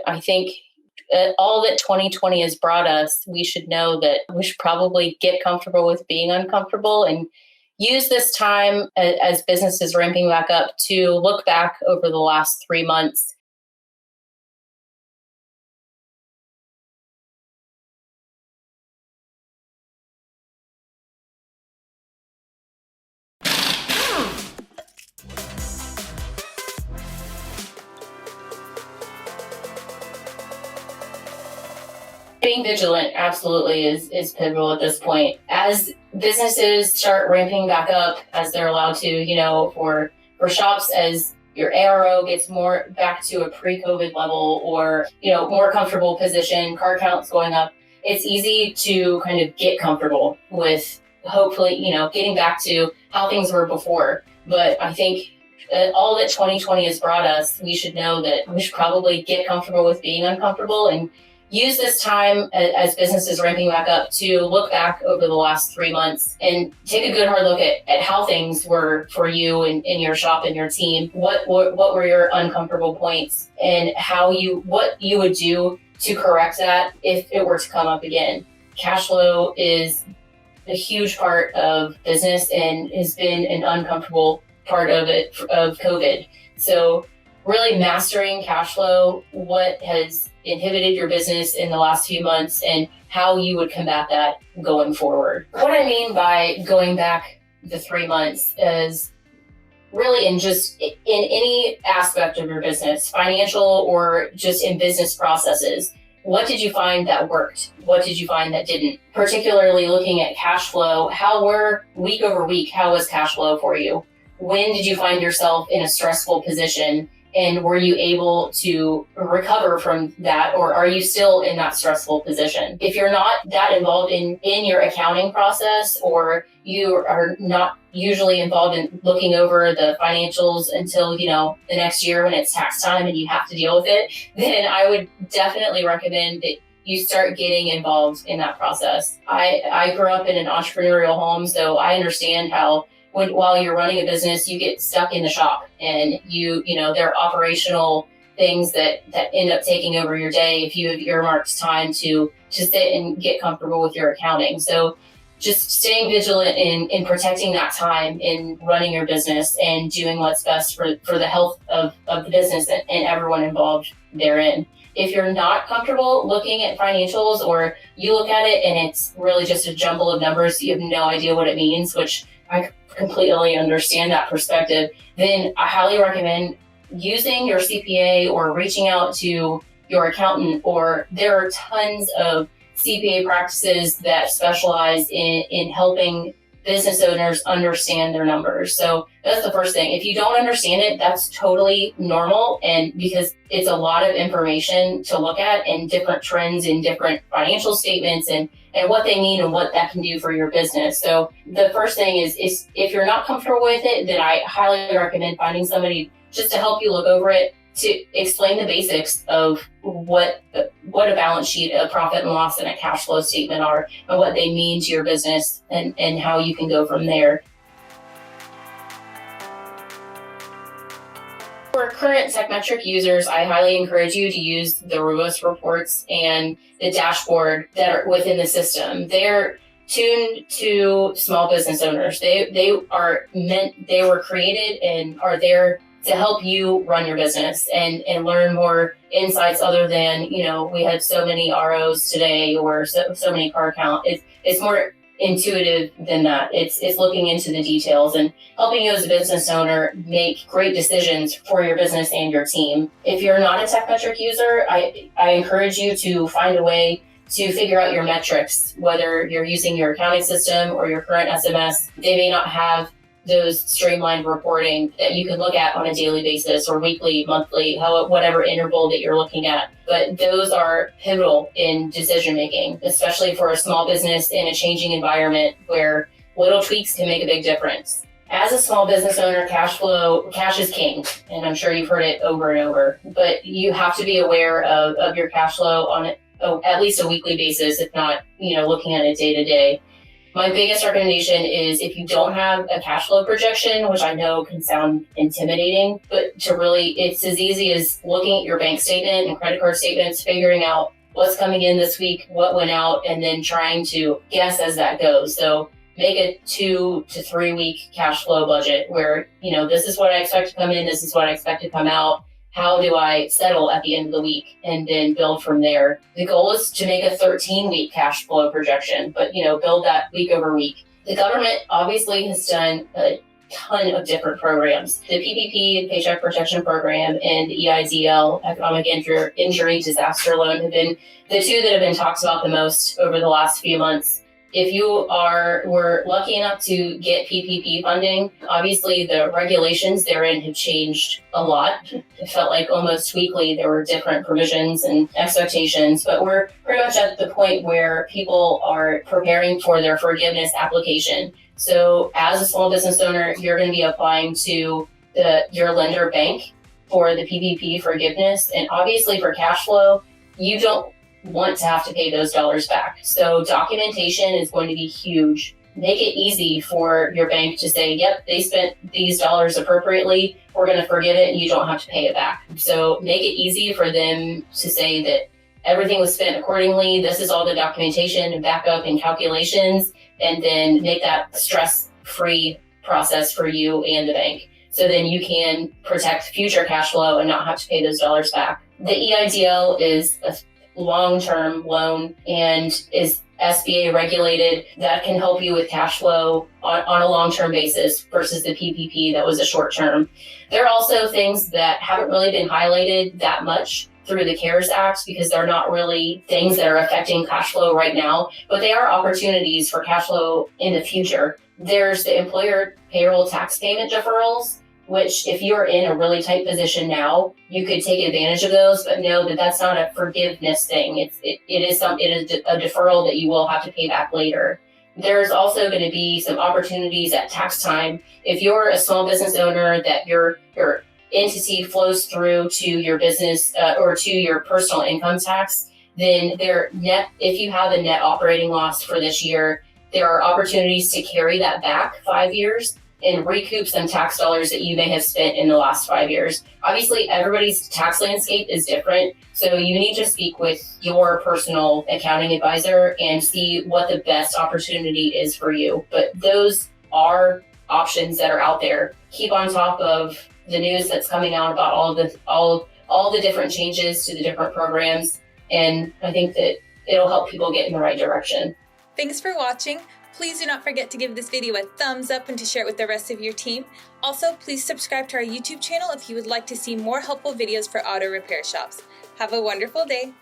I think all that 2020 has brought us, we should know that we should probably get comfortable with being uncomfortable and use this time as business is ramping back up to look back over the last 3 months. Being vigilant absolutely is pivotal at this point. As businesses start ramping back up, as they're allowed to, for shops, as your ARO gets more back to a pre-COVID level or, more comfortable position, car counts going up, it's easy to kind of get comfortable with hopefully, getting back to how things were before. But I think all that 2020 has brought us, we should know that we should probably get comfortable with being uncomfortable and use this time as business is ramping back up to look back over the last 3 months and take a good hard look at how things were for you and in your shop and your team. What were your uncomfortable points and what you would do to correct that if it were to come up again. Cash flow is a huge part of business and has been an uncomfortable part of it, of COVID. So really mastering cash flow, what has inhibited your business in the last few months and how you would combat that going forward. What I mean by going back the 3 months is really in any aspect of your business, financial or just in business processes. What did you find that worked? What did you find that didn't? Particularly looking at cash flow, how were week over week, how was cash flow for you? When did you find yourself in a stressful position? And were you able to recover from that, or are you still in that stressful position? If you're not that involved in your accounting process, or you are not usually involved in looking over the financials until, the next year when it's tax time and you have to deal with it, then I would definitely recommend that you start getting involved in that process. I grew up in an entrepreneurial home, so I understand how while you're running a business, you get stuck in the shop and there are operational things that end up taking over your day if you have earmarked time to sit and get comfortable with your accounting. So just staying vigilant in protecting that time in running your business and doing what's best for the health of the business and everyone involved therein. If you're not comfortable looking at financials, or you look at it and it's really just a jumble of numbers, you have no idea what it means, which I completely understand that perspective, then I highly recommend using your CPA or reaching out to your accountant, or there are tons of CPA practices that specialize in helping business owners understand their numbers. So that's the first thing. If you don't understand it, that's totally normal, and because it's a lot of information to look at and different trends in different financial statements and what they mean and what that can do for your business. So the first thing is if you're not comfortable with it, then I highly recommend finding somebody just to help you look over it, to explain the basics of what a balance sheet, a profit and loss, and a cash flow statement are, and what they mean to your business and how you can go from there. For current Tekmetric users, I highly encourage you to use the RUOS reports and the dashboard that are within the system. They're tuned to small business owners. They were created and are there to help you run your business and learn more insights other than, we had so many ROs today or so many car count. It's more intuitive than that. It's looking into the details and helping you as a business owner make great decisions for your business and your team. If you're not a Tekmetric user, I encourage you to find a way to figure out your metrics, whether you're using your accounting system or your current SMS. They may not have those streamlined reporting that you can look at on a daily basis or weekly, monthly, whatever interval that you're looking at. But those are pivotal in decision making, especially for a small business in a changing environment where little tweaks can make a big difference. As a small business owner, cash is king, and I'm sure you've heard it over and over, but you have to be aware of your cash flow on at least a weekly basis, if not, looking at it day to day. My biggest recommendation is if you don't have a cash flow projection, which I know can sound intimidating, but it's as easy as looking at your bank statement and credit card statements, figuring out what's coming in this week, what went out, and then trying to guess as that goes. So make a 2 to 3 week cash flow budget where, this is what I expect to come in, this is what I expect to come out. How do I settle at the end of the week, and then build from there? The goal is to make a 13-week cash flow projection, but build that week over week. The government obviously has done a ton of different programs. The PPP, Paycheck Protection Program, and the EIDL, Economic Injury Disaster Loan, have been the two that have been talked about the most over the last few months. If you were lucky enough to get PPP funding, obviously the regulations therein have changed a lot. It felt like almost weekly there were different provisions and expectations, but we're pretty much at the point where people are preparing for their forgiveness application. So as a small business owner, you're going to be applying to your lender bank for the PPP forgiveness. And obviously for cash flow, you don't want to have to pay those dollars back. So documentation is going to be huge. Make it easy for your bank to say, yep, they spent these dollars appropriately. We're going to forgive it and you don't have to pay it back. So make it easy for them to say that everything was spent accordingly. This is all the documentation and backup and calculations, and then make that stress-free process for you and the bank. So then you can protect future cash flow and not have to pay those dollars back. The EIDL is a long-term loan and is SBA regulated. That can help you with cash flow on a long-term basis versus the PPP that was a short-term. There are also things that haven't really been highlighted that much through the CARES Act because they're not really things that are affecting cash flow right now, but they are opportunities for cash flow in the future. There's the employer payroll tax payment deferrals, which if you're in a really tight position now, you could take advantage of those, but know that that's not a forgiveness thing. It is a deferral that you will have to pay back later. There's also going to be some opportunities at tax time. If you're a small business owner that your entity flows through to your business or to your personal income tax, then if you have a net operating loss for this year, there are opportunities to carry that back 5 years and recoup some tax dollars that you may have spent in the last 5 years. Obviously, everybody's tax landscape is different, so you need to speak with your personal accounting advisor and see what the best opportunity is for you. But those are options that are out there. Keep on top of the news that's coming out about all the different changes to the different programs, and I think that it'll help people get in the right direction. Thanks for watching. Please do not forget to give this video a thumbs up and to share it with the rest of your team. Also, please subscribe to our YouTube channel if you would like to see more helpful videos for auto repair shops. Have a wonderful day.